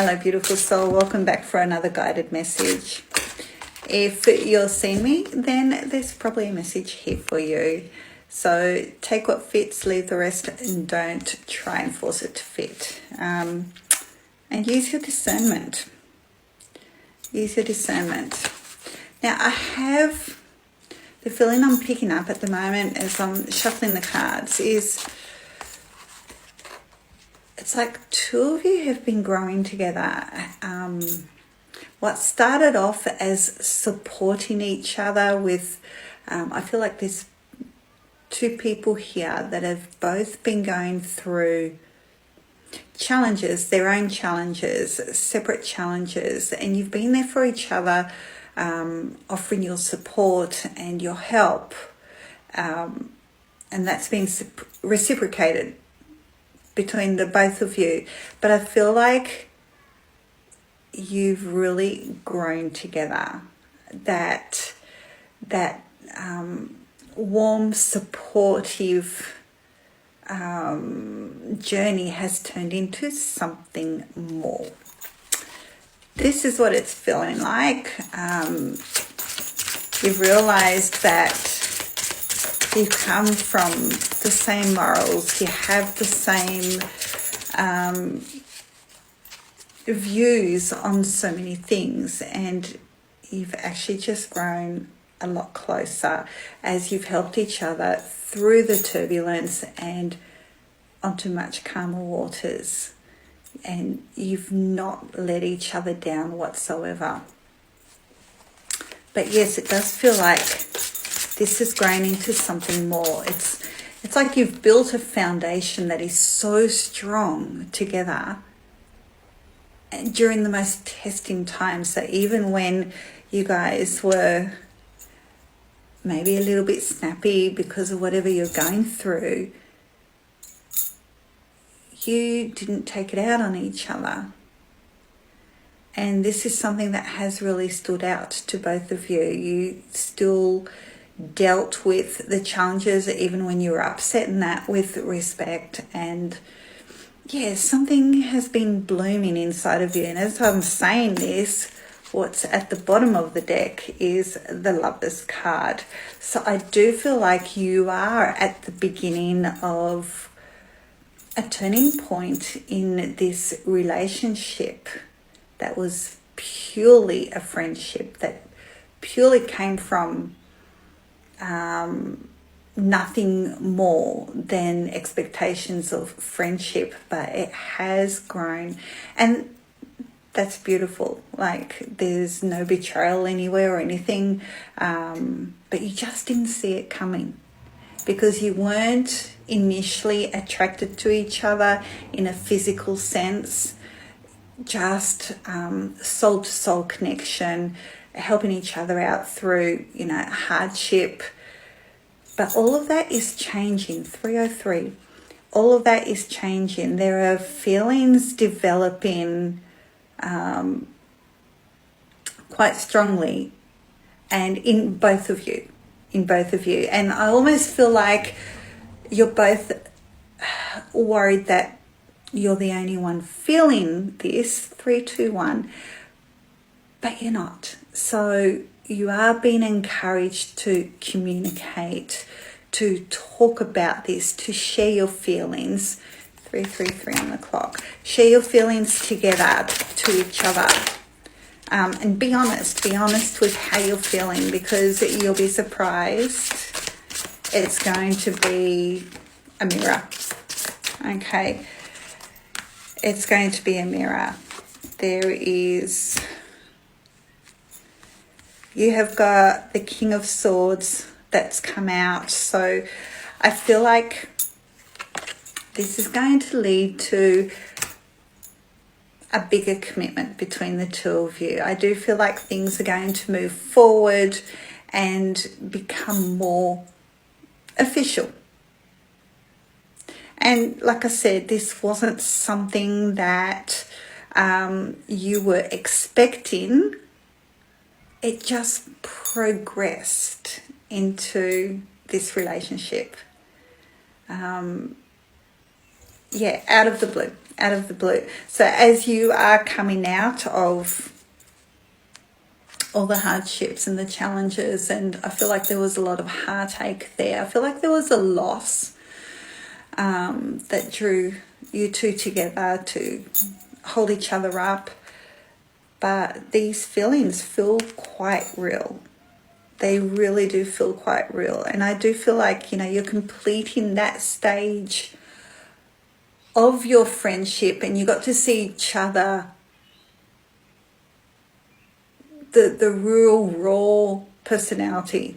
Hello, beautiful soul. Welcome back for another guided message. If you're seeing me, then there's probably a message here for you. So take what fits, leave the rest, and don't try and force it to fit. And use your discernment. Use your discernment. Now, I have the feeling I'm picking up at the moment as I'm shuffling the cards is it's like two of you have been growing together. What started off as supporting each other with, I feel like there's two people here that have both been going through challenges, their own challenges, separate challenges, and you've been there for each other, offering your support and your help, and that's been reciprocated between the both of you. But I feel like you've really grown together. That warm, supportive journey has turned into something more. This is what it's feeling like. You've realized that you come from the same morals, you have the same views on so many things, and you've actually just grown a lot closer as you've helped each other through the turbulence and onto much calmer waters, and you've not let each other down whatsoever. But yes, it does feel like this has grown into something more. It's like you've built a foundation that is so strong together, and during the most testing times, that even when you guys were maybe a little bit snappy because of whatever you're going through, you didn't take it out on each other. And this is something that has really stood out to both of you. You still dealt with the challenges even when you were upset, and that with respect. And yeah, something has been blooming inside of you. And as I'm saying this, what's at the bottom of the deck is the Lovers card. So I do feel like you are at the beginning of a turning point in this relationship that was purely a friendship, that purely came from nothing more than expectations of friendship, but it has grown, and that's beautiful. Like, there's no betrayal anywhere or anything, but you just didn't see it coming because you weren't initially attracted to each other in a physical sense, just soul-to-soul connection, helping each other out through, hardship. But all of that is changing. 303. All of that is changing. There are feelings developing quite strongly, and in both of you. And I almost feel like you're both worried that you're the only one feeling this. 321. But you're not. So you are being encouraged to communicate, to talk about this, to share your feelings. 333 on the clock. Share your feelings together to each other. And be honest with how you're feeling, because you'll be surprised. It's going to be a mirror. Okay. It's going to be a mirror. You have got the King of Swords that's come out. So I feel like this is going to lead to a bigger commitment between the two of you. I do feel like things are going to move forward and become more official. And like I said, this wasn't something that you were expecting. It just progressed into this relationship. Out of the blue. out of the blue. So as you are coming out of all the hardships and the challenges, and I feel like there was a lot of heartache there. I feel like there was a loss that drew you two together to hold each other up. But these feelings feel quite real. They really do feel quite real. And I do feel like, you're completing that stage of your friendship, and you got to see each other, the real raw personality,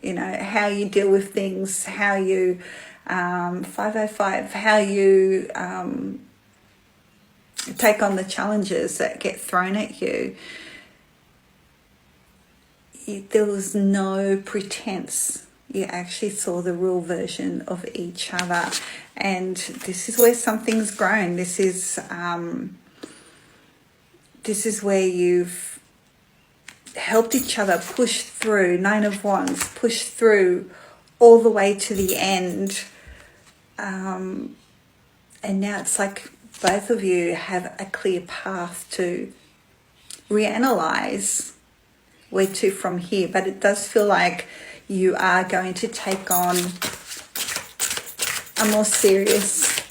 how you deal with things, how you 505, how you take on the challenges that get thrown at you. There was no pretense. You actually saw the real version of each other, and this is where something's grown. This is where you've helped each other push through. 9 of Wands, push through all the way to the end, and now it's like both of you have a clear path to reanalyze where to from here. But it does feel like you are going to take on a more serious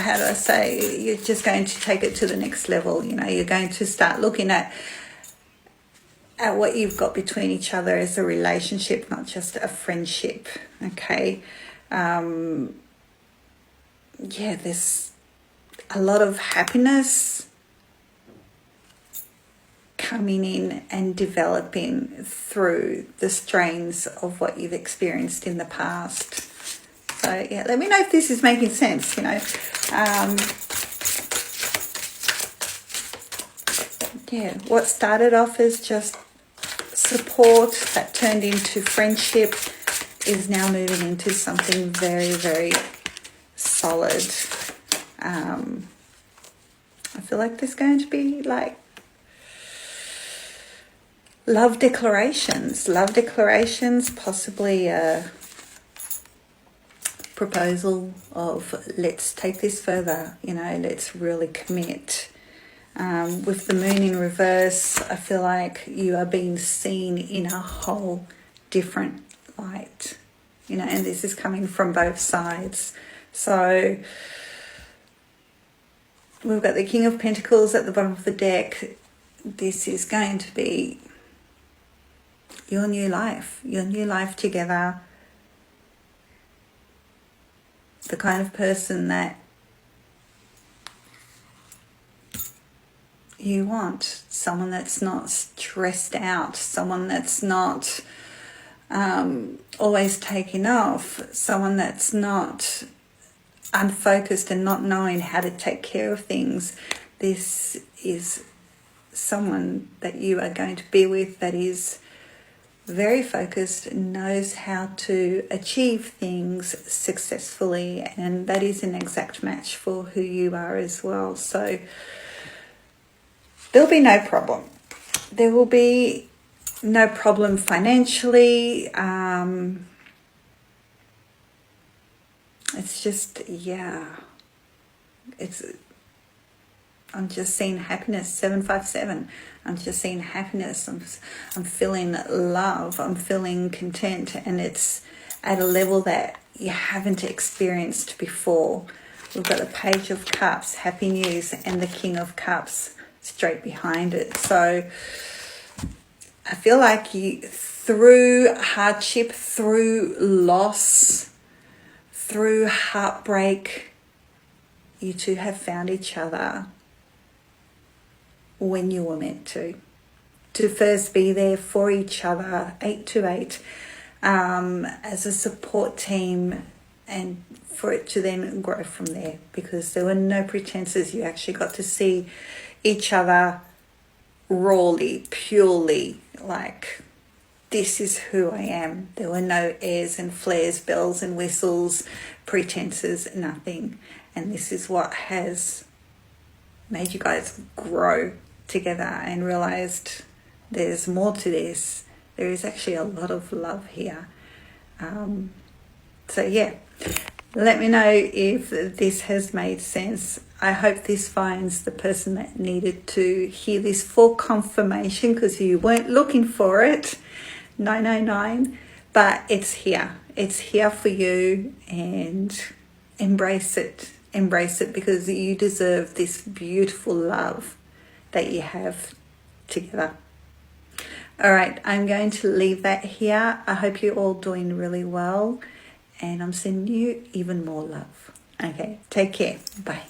how do I say, you're just going to take it to the next level. You're going to start looking at what you've got between each other as a relationship, not just a friendship. Okay. There's a lot of happiness coming in and developing through the strains of what you've experienced in the past. So let me know if this is making sense. What started off as just support that turned into friendship is now moving into something very, very solid. I feel like there's going to be like love declarations, possibly a proposal of let's take this further, let's really commit. With the moon in reverse, I feel like you are being seen in a whole different light, and this is coming from both sides. So we've got the King of Pentacles at the bottom of the deck. This is going to be your new life together. The kind of person that you want, someone that's not stressed out, someone that's not always taking off, someone that's not unfocused and not knowing how to take care of things. This is someone that you are going to be with that is very focused, knows how to achieve things successfully, and that is an exact match for who you are as well. So there'll be no problem. There will be no problem financially. It's just, I'm just seeing happiness. 757. I'm just seeing happiness. I'm feeling love. I'm feeling content, and it's at a level that you haven't experienced before. We've got the Page of Cups, happy news, and the King of Cups straight behind it. So I feel like you, through hardship, through loss, through heartbreak, you two have found each other when you were meant to first be there for each other, 8 to 8, as a support team, and for it to then grow from there, because there were no pretenses. You actually got to see each other rawly, purely, like, this is who I am. There were no airs and flares, bells and whistles, pretenses, nothing. And this is what has made you guys grow together and realized there's more to this. There is actually a lot of love here. So yeah, let me know if this has made sense. I hope this finds the person that needed to hear this for confirmation, because you weren't looking for it. 999, but it's here. It's here for you, and embrace it. Embrace it, because you deserve this beautiful love that you have together. All right, I'm going to leave that here. I hope you're all doing really well, and I'm sending you even more love. Okay, take care. Bye.